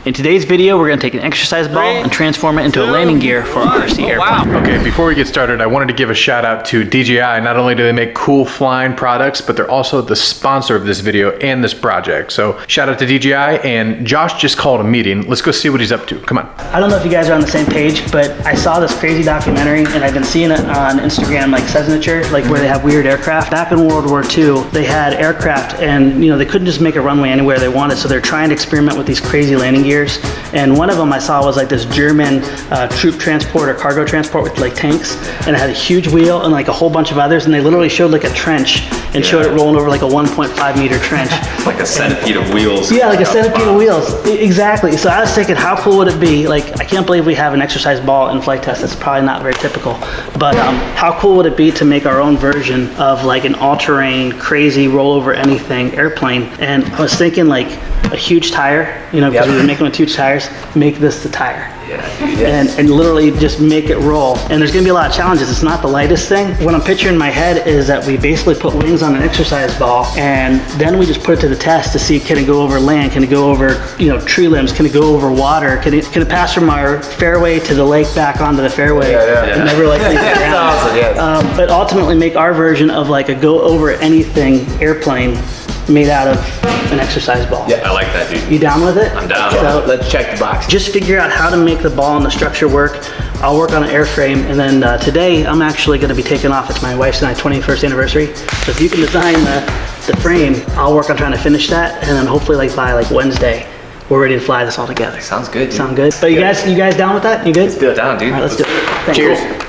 In today's video, we're going to take an exercise ball and transform it into a landing gear for our RC airplane. Okay, before we get started, I wanted to give a shout out to DJI. Not only do they make cool flying products, but they're also the sponsor of this video and this project. So shout out to DJI, and Josh just called a meeting. Let's go see what he's up to. Come on. I don't know if you guys are on the same page, but I saw this crazy documentary and I've been seeing it on Instagram, like Signature, like where they have weird aircraft. Back in World War II, they had aircraft and they couldn't just make a runway anywhere they wanted, so they're trying to experiment with these crazy landing gears. And one of them I saw was like this German troop transport or cargo transport with like tanks, and it had a huge wheel and like a whole bunch of others, and they literally showed like a trench and showed it rolling over like a 1.5 meter trench. Like a centipede of wheels. Yeah, like a centipede of wheels. Exactly. So I was thinking, how cool would it be? Like, I can't believe we have an exercise ball in Flite Test. That's probably not very typical. But how cool would it be to make our own version of like an all-terrain, crazy, roll over anything airplane? And I was thinking like a huge tire, because we were making with huge tires, make this the tire. And literally just make it roll. And there's gonna be a lot of challenges. It's not the lightest thing. What I'm picturing in my head is that we basically put wings on an exercise ball, and then we just put it to the test to see, can it go over land? Can it go over tree limbs? Can it go over water? Can it pass from our fairway to the lake back onto the fairway? And never like leave the ground. But ultimately make our version of like a go over anything airplane made out of an exercise ball. Yeah, I like that, dude. You down with it? I'm down. So let's check the box. Just figure out how to make the ball and the structure work. I'll work on an airframe, and then today I'm actually going to be taking off. It's my wife's and I 21st anniversary. So if you can design the frame, I'll work on trying to finish that, and then hopefully like by like Wednesday, we're ready to fly this all together. Sounds good, dude. Sound good? But you guys down with that? You good? Let's do it. Down, dude. All right, let's do it. Thanks. Cheers.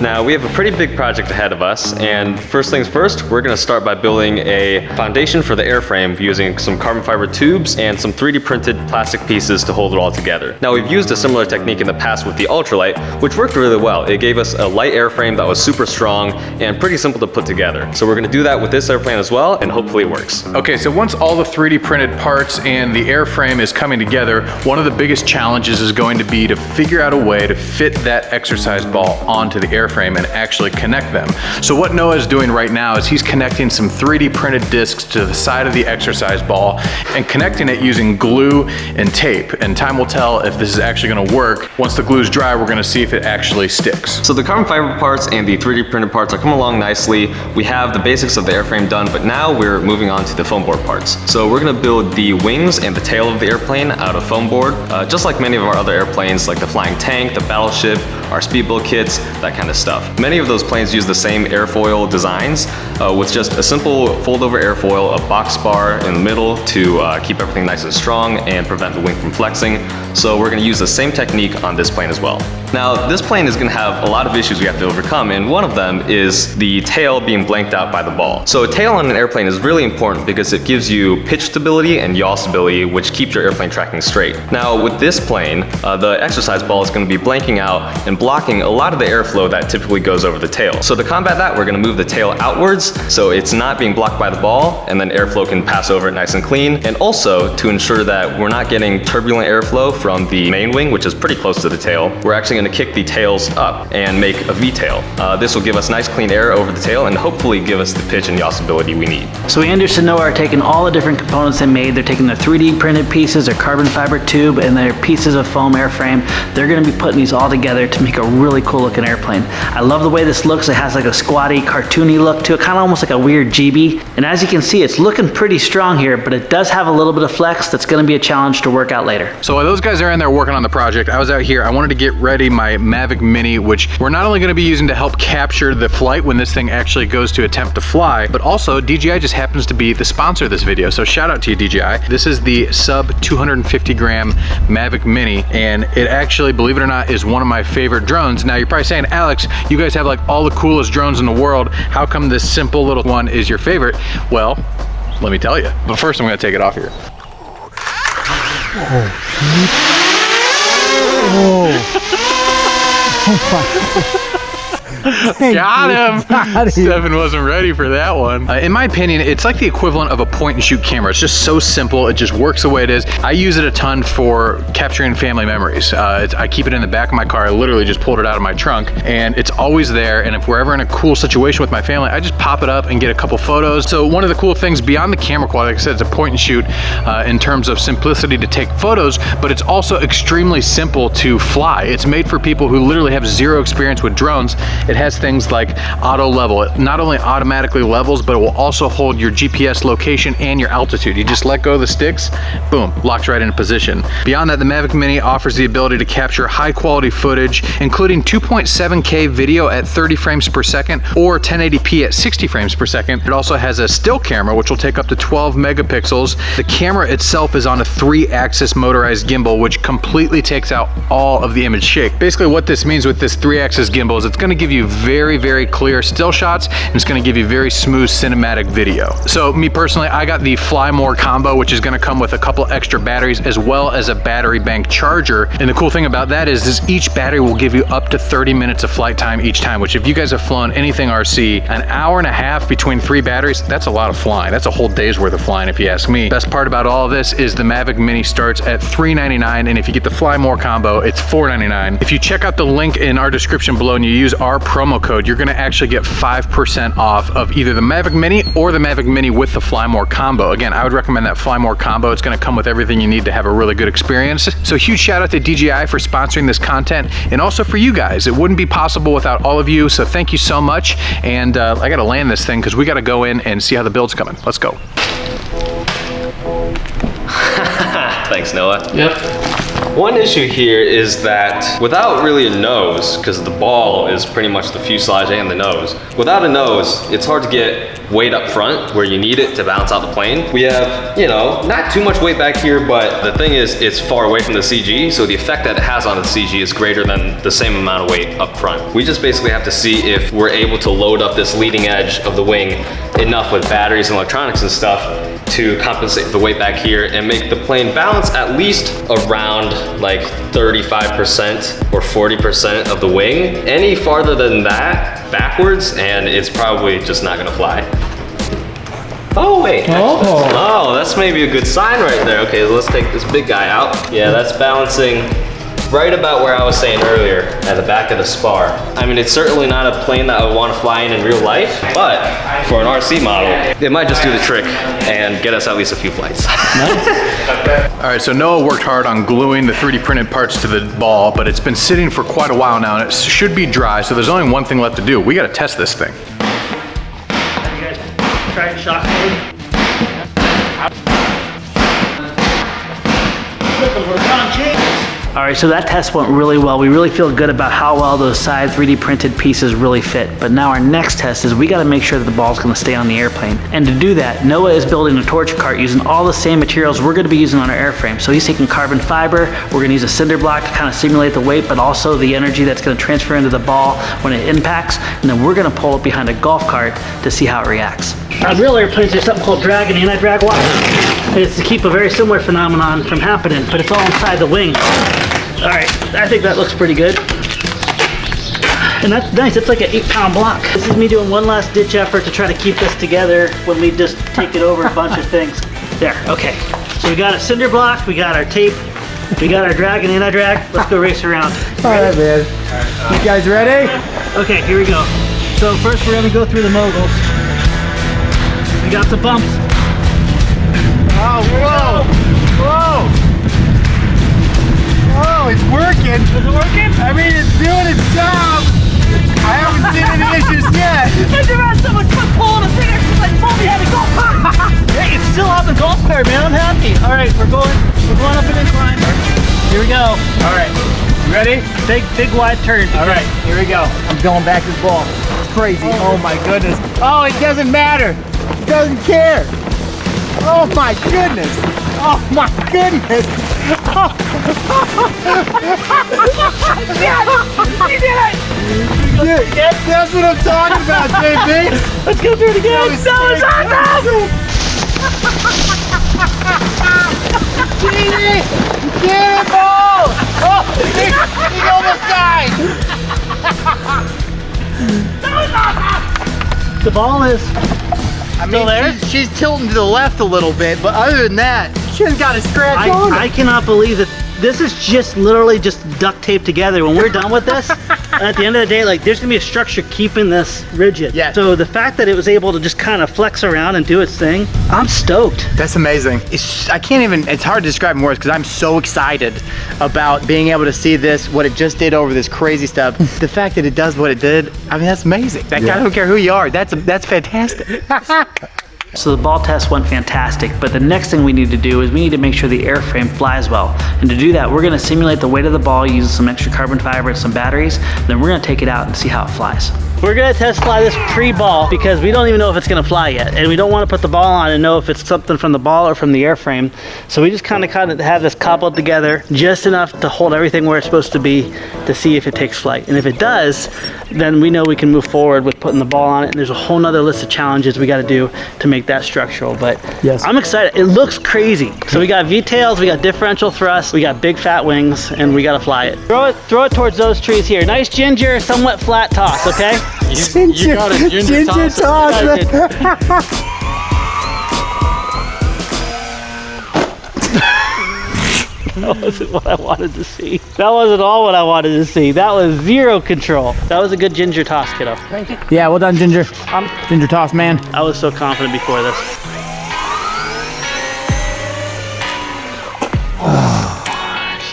Now, we have a pretty big project ahead of us, and first things first, we're gonna start by building a foundation for the airframe using some carbon fiber tubes and some 3D printed plastic pieces to hold it all together. Now, we've used a similar technique in the past with the ultralight, which worked really well. It gave us a light airframe that was super strong and pretty simple to put together. So we're gonna do that with this airplane as well, and hopefully it works. Okay, so once all the 3D printed parts and the airframe is coming together, one of the biggest challenges is going to be to figure out a way to fit that exercise ball onto the airframe and actually connect them. So what Noah is doing right now is he's connecting some 3D printed discs to the side of the exercise ball and connecting it using glue and tape. And time will tell if this is actually gonna work. Once the glue is dry, we're gonna see if it actually sticks. So the carbon fiber parts and the 3D printed parts are coming along nicely. We have the basics of the airframe done, but now we're moving on to the foam board parts. So we're gonna build the wings and the tail of the airplane out of foam board, just like many of our other airplanes, like the flying tank, the battleship, our speedboat kits, that kind of stuff. Many of those planes use the same airfoil designs with just a simple fold-over airfoil, a box bar in the middle to keep everything nice and strong and prevent the wing from flexing. So we're gonna use the same technique on this plane as well. Now, this plane is gonna have a lot of issues we have to overcome, and one of them is the tail being blanked out by the ball. So a tail on an airplane is really important because it gives you pitch stability and yaw stability, which keeps your airplane tracking straight. Now, with this plane, the exercise ball is gonna be blanking out and blocking a lot of the airflow that typically goes over the tail. So to combat that, we're gonna move the tail outwards so it's not being blocked by the ball, and then airflow can pass over it nice and clean. And also, to ensure that we're not getting turbulent airflow from the main wing, which is pretty close to the tail, we're actually gonna kick the tails up and make a V-tail. This will give us nice clean air over the tail and hopefully give us the pitch and yaw stability we need. So Anders and Noah are taking all the different components they made. They're taking their 3D printed pieces, their carbon fiber tube, and their pieces of foam airframe. They're gonna be putting these all together to make a really cool looking airplane. I love the way this looks. It has like a squatty, cartoony look to it, kind of almost like a weird GB. And as you can see, it's looking pretty strong here, but it does have a little bit of flex that's gonna be a challenge to work out later. So while those guys are in there working on the project, I was out here, I wanted to get ready my Mavic Mini, which we're not only gonna be using to help capture the flight when this thing actually goes to attempt to fly, but also DJI just happens to be the sponsor of this video. So shout out to you, DJI. This is the sub 250 gram Mavic Mini, and it actually, believe it or not, is one of my favorite drones. Now you're probably saying, Alex, you guys have like all the coolest drones in the world. How come this simple little one is your favorite? Well, let me tell you. But first I'm gonna take it off here. Got him. Stephen wasn't ready for that one. In my opinion, it's like the equivalent of a point and shoot camera. It's just so simple. It just works the way it is. I use it a ton for capturing family memories. I keep it in the back of my car. I literally just pulled it out of my trunk and it's always there. And if we're ever in a cool situation with my family, I just pop it up and get a couple photos. So one of the cool things beyond the camera quality, like I said, it's a point and shoot in terms of simplicity to take photos, but it's also extremely simple to fly. It's made for people who literally have zero experience with drones. It has things like auto level. It not only automatically levels, but it will also hold your GPS location and your altitude. You just let go of the sticks, boom, locked right into position. Beyond that, the Mavic Mini offers the ability to capture high quality footage, including 2.7K video at 30 frames per second or 1080p at 60 frames per second. It also has a still camera, which will take up to 12 megapixels. The camera itself is on a 3-axis motorized gimbal, which completely takes out all of the image shake. Basically what this means with this 3-axis gimbal is it's gonna give you very, very clear still shots, and it's gonna give you very smooth cinematic video. So me personally, I got the Fly More combo, which is gonna come with a couple extra batteries as well as a battery bank charger. And the cool thing about that is each battery will give you up to 30 minutes of flight time each time, which if you guys have flown anything RC, an hour and a half between 3 batteries, that's a lot of flying. That's a whole day's worth of flying if you ask me. Best part about all of this is the Mavic Mini starts at $399, and if you get the Fly More combo, it's $499. If you check out the link in our description below and you use our promo code, you're gonna actually get 5% off of either the Mavic Mini or the Mavic Mini with the Fly More combo. Again, I would recommend that Fly More combo. It's gonna come with everything you need to have a really good experience. So huge shout out to DJI for sponsoring this content, and also for you guys. It wouldn't be possible without all of you, so thank you so much. And I gotta land this thing because we gotta go in and see how the build's coming. Let's go. Thanks, Noah. Yep. One issue here is that without really a nose, because the ball is pretty much the fuselage and the nose, without a nose, it's hard to get weight up front where you need it to balance out the plane. We have, you know, not too much weight back here, but the thing is, it's far away from the CG, so the effect that it has on the CG is greater than the same amount of weight up front. We just basically have to see if we're able to load up this leading edge of the wing enough with batteries and electronics and stuff to compensate the weight back here and make the plane balance at least around like 35% or 40% of the wing. Any farther than that backwards and it's probably just not gonna fly. Oh wait, oh, that's maybe a good sign right there. Okay, let's take this big guy out. Yeah, that's balancing right about where I was saying earlier, at the back of the spar. I mean, it's certainly not a plane that I would want to fly in real life, but for an RC model, it might just do the trick and get us at least a few flights. All right, so Noah worked hard on gluing the 3D printed parts to the ball, but it's been sitting for quite a while now and it should be dry, so there's only one thing left to do. We gotta test this thing. Have you guys tried shock mode? All right, so that test went really well. We really feel good about how well those side 3D printed pieces really fit. But now our next test is we gotta make sure that the ball's gonna stay on the airplane. And to do that, Noah is building a torch cart using all the same materials we're gonna be using on our airframe. So he's taking carbon fiber, we're gonna use a cinder block to kind of simulate the weight, but also the energy that's gonna transfer into the ball when it impacts. And then we're gonna pull it behind a golf cart to see how it reacts. On real airplanes, there's something called drag and anti-drag wire. It's to keep a very similar phenomenon from happening, but it's all inside the wing. All right, I think that looks pretty good. And that's nice, it's like an 8-pound block. This is me doing one last ditch effort to try to keep this together when we just take it over a bunch of things. There, okay. So we got a cinder block, we got our tape, we got our drag and anti-drag. Let's go race around. All right, man. You guys ready? Okay, here we go. So first we're gonna go through the moguls. We got the bumps. Oh, whoa! Whoa! Oh, it's working. Is it working? I mean, it's doing its job. I haven't seen any issues yet. I never had someone pulling a finger since I told me how to golf cart. Hey, it's still on the golf cart, man. I'm happy. All right, we're going up an incline. Here we go. All right, you ready? Big wide turn. All right, here we go. I'm going back this ball. It's crazy. Oh my goodness. Oh, it doesn't matter. It doesn't care. Oh my goodness. Oh my goodness. Oh. You did it! That's what I'm talking about, JP. Let's go through it again. That was awesome! Shady! Get it, ball! Oh, he almost died! The ball is I still mean, there. she's tilting to the left a little bit, but other than that, she hasn't got a scratch on her. I cannot believe that this is just literally just duct taped together. When we're done with this, at the end of the day, like there's gonna be a structure keeping this rigid. Yeah. So the fact that it was able to just kind of flex around and do its thing, I'm stoked. That's amazing. I can't even, it's hard to describe in words because I'm so excited about being able to see this, what it just did over this crazy stuff. The fact that it does what it did, I mean, that's amazing. I don't care who you are, that's fantastic. So the ball test went fantastic, but the next thing we need to do is we need to make sure the airframe flies well. And to do that, we're gonna simulate the weight of the ball using some extra carbon fiber and some batteries. Then we're gonna take it out and see how it flies. We're gonna test fly this pre-ball because we don't even know if it's gonna fly yet. And we don't wanna put the ball on and know if it's something from the ball or from the airframe. So we just kind of have this coupled together just enough to hold everything where it's supposed to be to see if it takes flight. And if it does, then we know we can move forward with putting the ball on it. And there's a whole nother list of challenges we gotta do to make that structural. But Yes. I'm excited. It looks crazy. So we got V-tails, we got differential thrust, we got big fat wings, and we gotta fly it. Throw it towards those trees here. Nice ginger, somewhat flat toss, okay? You got a ginger toss. That wasn't what I wanted to see. That wasn't all what I wanted to see. That was zero control. That was a good ginger toss, kiddo. Thank you. Yeah, well done, Ginger. Ginger toss, man. I was so confident before this.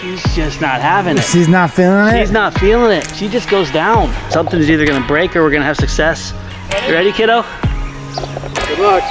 She's just not having it. She's not feeling it? She's not feeling it. She just goes down. Something's either gonna break or we're gonna have success. You ready, kiddo? Good luck.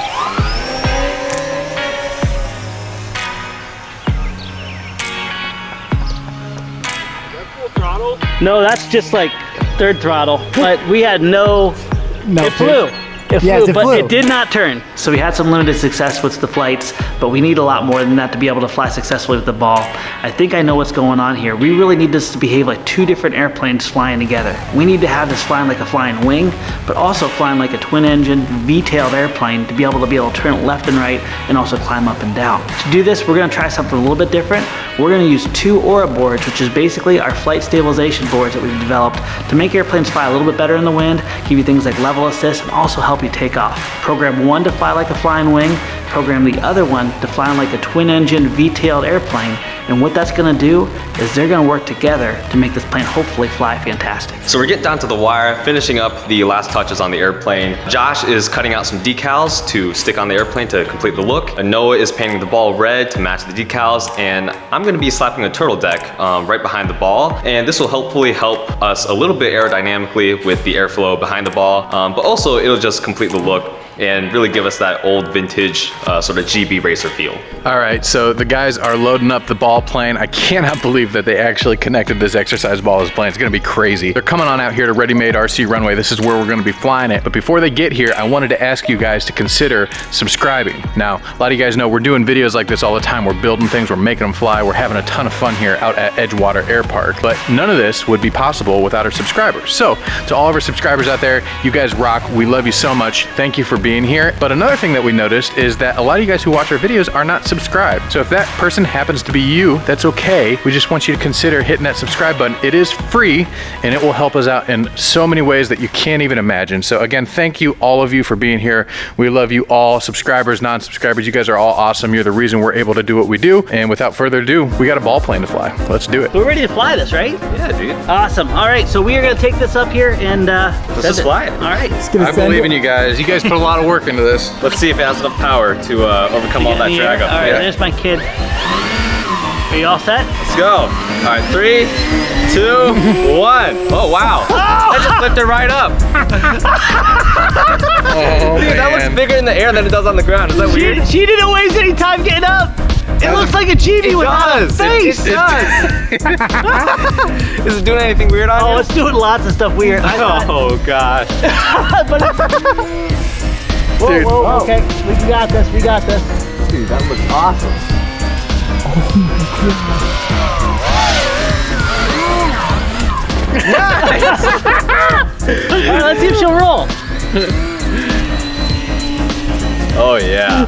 No, that's just like third throttle. But we had no. It flew. It flew, Yes, it but flew. it did not turn. So we had some limited success with the flights, but we need a lot more than that to be able to fly successfully with the ball. I think I know what's going on here. We really need this to behave like two different airplanes flying together. We need to have this flying like a flying wing, but also flying like a twin engine, V-tailed airplane to be able to turn it left and right and also climb up and down. To do this, we're gonna try something a little bit different. We're gonna use 2 Aura boards, which is basically our flight stabilization boards that we've developed to make airplanes fly a little bit better in the wind, give you things like level assist, and also help you take off. Program one to fly like a flying wing, program the other one to fly like a twin engine V-tailed airplane, and what that's gonna do is they're gonna work together to make this plane hopefully fly fantastic. So we're getting down to the wire, finishing up the last touches on the airplane. Josh is cutting out some decals to stick on the airplane to complete the look. And Noah is painting the ball red to match the decals, and I'm gonna be slapping a turtle deck right behind the ball. And this will hopefully help us a little bit aerodynamically with the airflow behind the ball, but also it'll just complete the look and really give us that old vintage sort of GB racer feel. All right, so the guys are loading up the ball plane. I cannot believe that they actually connected this exercise ball to this plane. It's gonna be crazy. They're coming on out here to Ready Made RC Runway. This is where we're gonna be flying it. But before they get here, I wanted to ask you guys to consider subscribing. Now, a lot of you guys know we're doing videos like this all the time. We're building things, we're making them fly. We're having a ton of fun here out at Edgewater Air Park. But none of this would be possible without our subscribers. So to all of our subscribers out there, you guys rock. We love you so much. Thank you for being here. But another thing that we noticed is that a lot of you guys who watch our videos are not subscribed. So if that person happens to be you, that's okay. We just want you to consider hitting that subscribe button. It is free and it will help us out in so many ways that you can't even imagine. So again, thank you all of you for being here. We love you all, subscribers, non-subscribers. You guys are all awesome. You're the reason we're able to do what we do. And without further ado, we got a ball plane to fly. Let's do it. We're ready to fly this, right? Yeah, dude. Awesome. All right, so we are gonna take this up here and Let's just fly it. All right. I believe in you guys. You guys put a lot of work into this. Let's see if it has enough power to overcome all that drag up. All right, Yeah. there's my kid. Are you all set? Let's go. All right, 3, 2, 1. Oh, wow. That just lifted right up. Oh, Dude, that looks bigger in the air than it does on the ground. Is that weird? She didn't waste any time getting up. It looks like a genie with a face. It does. Is it doing anything weird on you? Oh, it's doing lots of stuff weird. Oh, gosh. But whoa, Dude. whoa, okay. We got this, we got this. Dude, that looks awesome. All right, let's see if she'll roll. Oh, yeah.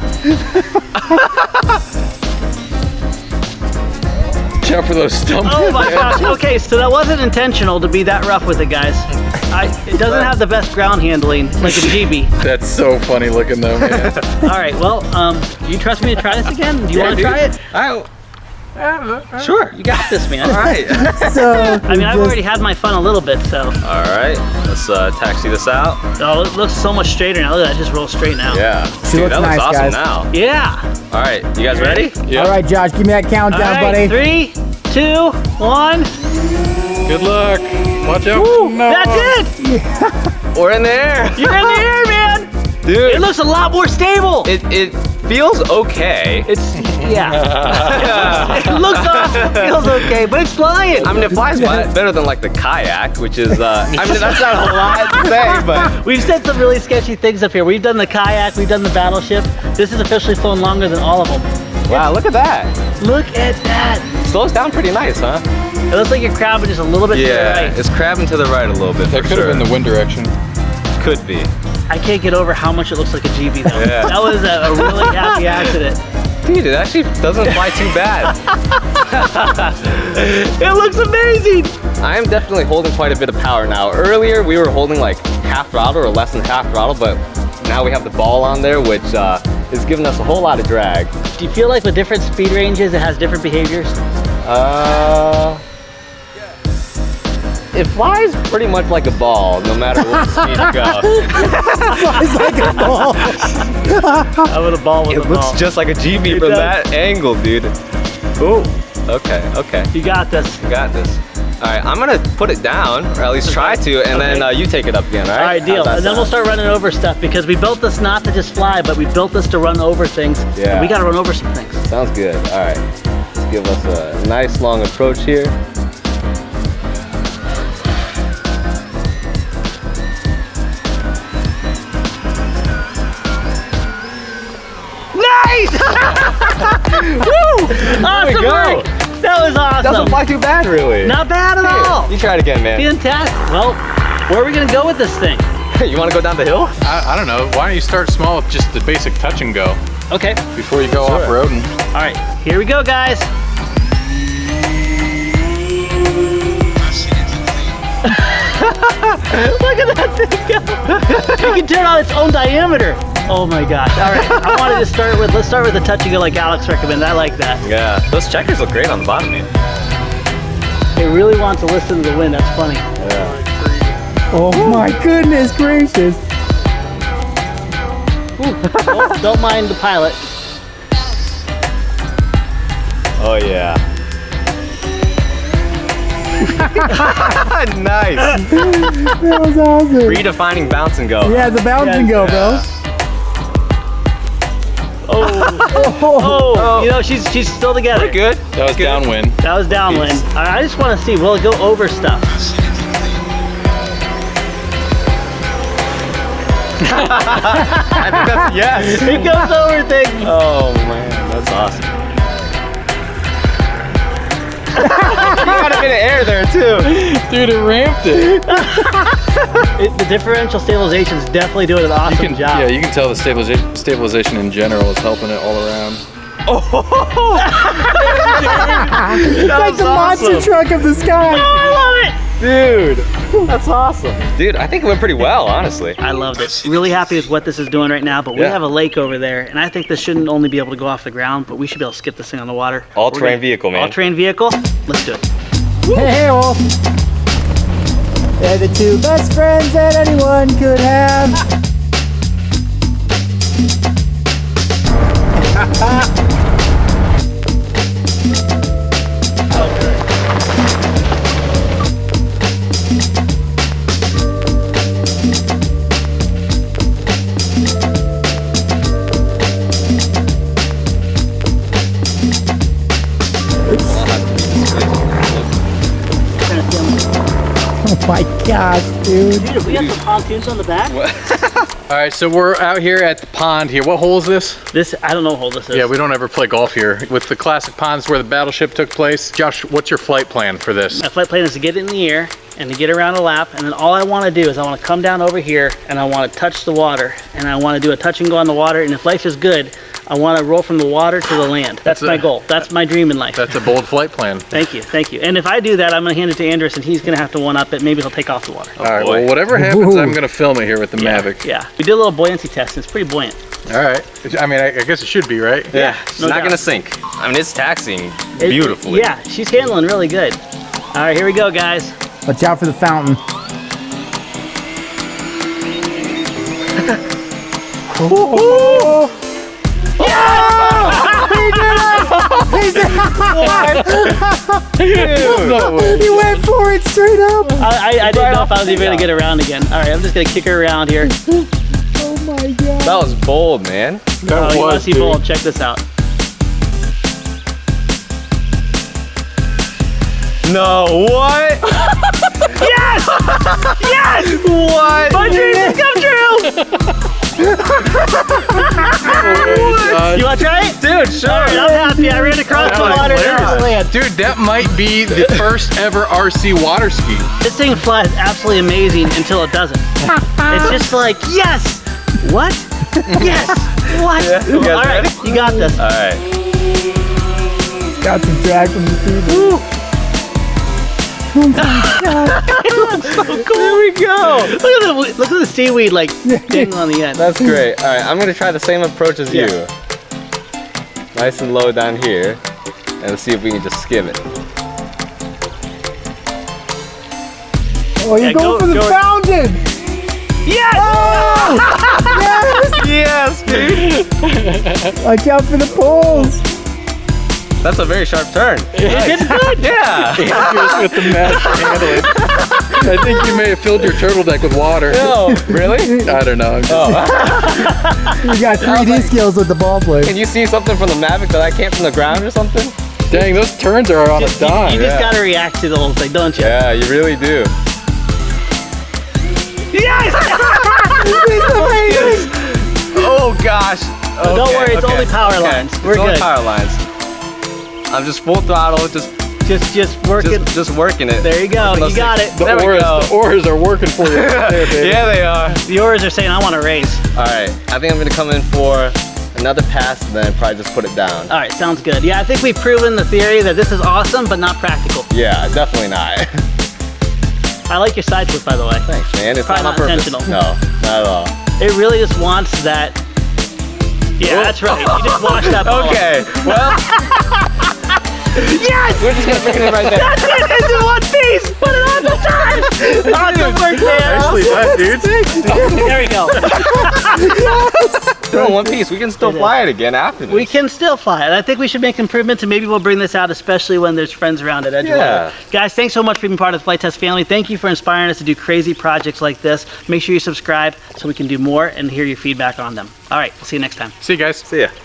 out for those stumps. Oh my gosh. Okay, so that wasn't intentional to be that rough with it, guys. It doesn't have the best ground handling like a GB. That's so funny looking though, man. All right, well, do you trust me to try this again? Do you want to try it? Sure. You got this, man. All right. So, I mean, I've already had my fun a little bit, so. All right. Let's taxi this out. Oh, it looks so much straighter now. Look at that, just roll straight now. Yeah. She Dude, looks that looks nice, awesome guys. now. Yeah. All right. You guys ready? all right, Josh, give me that All countdown, right, buddy. 3, 2, 1. Good luck. Watch out. Woo, No. that's it. We're in the air. You're in the air, man. Dude. It looks a lot more stable. It feels okay. It's, yeah. It looks awesome, it feels okay, but it's flying. I mean, it flies better than like the kayak, which is, I mean, that's not a lot to say, but. We've said some really sketchy things up here. We've done the kayak, we've done the battleship. This has officially flown longer than all of them. Wow, look at that. Look at that. Slows down pretty nice, huh? It looks like you're crabbing just a little bit to the Yeah, right. it's crabbing to the right a little bit. That for could have sure. been the wind direction. Could be. I can't get over how much it looks like a GB though. Yeah. That was a really happy accident. Dude, it actually doesn't fly too bad. It looks amazing. I am definitely holding quite a bit of power now. Earlier, we were holding like half throttle or less than half throttle, but now we have the ball on there, which is giving us a whole lot of drag. Do you feel like with different speed ranges, it has different behaviors? It flies pretty much like a ball, no matter what speed you go. It's like a ball. I would have ball with It a looks ball. just like a GB It from does. that angle, dude. Ooh. Okay. You got this. You got this. All right, I'm gonna put it down, or at least try to, and then you take it up again, all right? All right, deal. How's that And then we'll sound? start running over stuff because we built this not to just fly, but we built this to run over things. Yeah. We got to run over some things. Sounds good. All right. Let's give us a nice long approach here. Nice! Woo! Awesome go. work! That was awesome. Doesn't fly too bad, really. Not bad at all. You try it again, man. Fantastic. Well, where are we gonna go with this thing? You want to go down the hill? I don't know. Why don't you start small with just the basic touch and go Okay. before you go Sure. off-roading? All right. Here we go, guys. Look at that thing go. You can turn on its own diameter. Oh my gosh. All right. I wanted to start with, let's start with the touch and go like Alex recommended. I like that. Yeah. Those checkers look great on the bottom, man. It really wants to listen to the wind. That's funny. Oh my goodness gracious. Oh, don't mind the pilot. Oh, yeah. Nice. That was awesome. Redefining bounce and go. Yeah, the bounce and go, bro. Oh, you know, she's still together. We're good. That was downwind. That was downwind. All right, I just want to see, will it go over stuff? I think that's yes. It goes over things. Oh, man. That's awesome. You got a bit of air there, too. Dude, it ramped it. The differential stabilization is definitely doing an awesome job. Yeah, you can tell the stabilization in general is helping it all around. It's like the monster truck of the sky. I love it. Dude, that's awesome. Dude, I think it went pretty well, honestly. I loved it. Really happy with what this is doing right now, but we Yeah. have a lake over there, and I think this shouldn't only be able to go off the ground, but we should be able to skip this thing on the water. All-terrain vehicle, man. All-terrain vehicle. Let's do it. Hey, Wolf. They're the two best friends that anyone could have. Oh my gosh, dude. Dude, we have some pontoons on the back. All right, so we're out here at the pond here. What hole is this? This, I don't know what hole this is. Yeah, we don't ever play golf here. With the classic ponds where the battleship took place. Josh, what's your flight plan for this? My flight plan is to get it in the air and to get around a lap, and then all I want to do is I want to come down over here and I want to touch the water, and I want to do a touch and go on the water, and if life is good, I want to roll from the water to the land. That's my goal. That's my dream in life. That's a bold flight plan. Thank you, thank you. And if I do that, I'm gonna hand it to Andres, and he's gonna have to one-up it. Maybe he'll take off the water. All right, well, whatever happens, I'm gonna film it here with the Mavic. Yeah, we did a little buoyancy test, and it's pretty buoyant. All right. I mean, I guess it should be, right? Yeah, it's no not doubt. gonna sink. I mean, it's taxiing beautifully. Yeah, she's handling really good. All right, here we go, guys. Watch out for the fountain. Oh! He did it! He went for it straight up. I didn't know if I was even gonna get around again. All right, I'm just gonna kick her around here. Oh my god. That was bold, man. You wanna see bold? Check this out. No, what? Yes! Yes! What? My dreams have come true! You want to try it? Dude, sure. All right, I'm happy. I ran across the water and into the land. Dude, that might be the first ever RC water ski. This thing flies absolutely amazing until it doesn't. It's just like, yes! What? Yes! What? Yeah, you guys All right, ready? you got this. All right. Got some drag from the TV. Oh my god. It looks so cool. There we go. Look at the seaweed like dangling on the end. That's great. All right, I'm gonna try the same approach as you. Nice and low down here, and let's see if we can just skim it. Oh, you're going for the fountain. Yes! Oh! Yes, dude. Watch out for the poles. That's a very sharp turn. It's good. Yeah. Andres with the master handling. I think you may have filled your turtle deck with water. No, really? I don't know. I'm just, You got 3D skills with the ball play. Can you see something from the Mavic that I can't from the ground or something? dang, those turns are on a dime. You just gotta react to the whole thing, don't you? Yeah, you really do. Yes! Oh gosh. Okay, Don't worry, it's only power lines. We're it's only good. power lines. I'm just full throttle, just working it. There you go. You got it. There we go. The oars are working for you. There, baby. Yeah, they are. The oars are saying, I want to race. All right, I think I'm gonna come in for another pass and then probably just put it down. All right, sounds good. Yeah, I think we've proven the theory that this is awesome, but not practical. Yeah, definitely not. I like your side flip, by the way. Thanks, man. It's Probably not on not purpose. intentional. No, not at all. It really just wants that. Yeah, that's right. You just watch that ball. Okay, well, Yes! we're just gonna bring it right there. That's it! It's in one piece! Put it on the time! Awesome work, man! Nicely done, dude. There we go. We're in one piece. We can still fly it again after this. We can still fly it. I think we should make improvements, and maybe we'll bring this out, especially when there's friends around at Edgewater. Yeah. Guys, thanks so much for being part of the Flite Test family. Thank you for inspiring us to do crazy projects like this. Make sure you subscribe so we can do more and hear your feedback on them. All right, we'll see you next time. See you guys. See ya.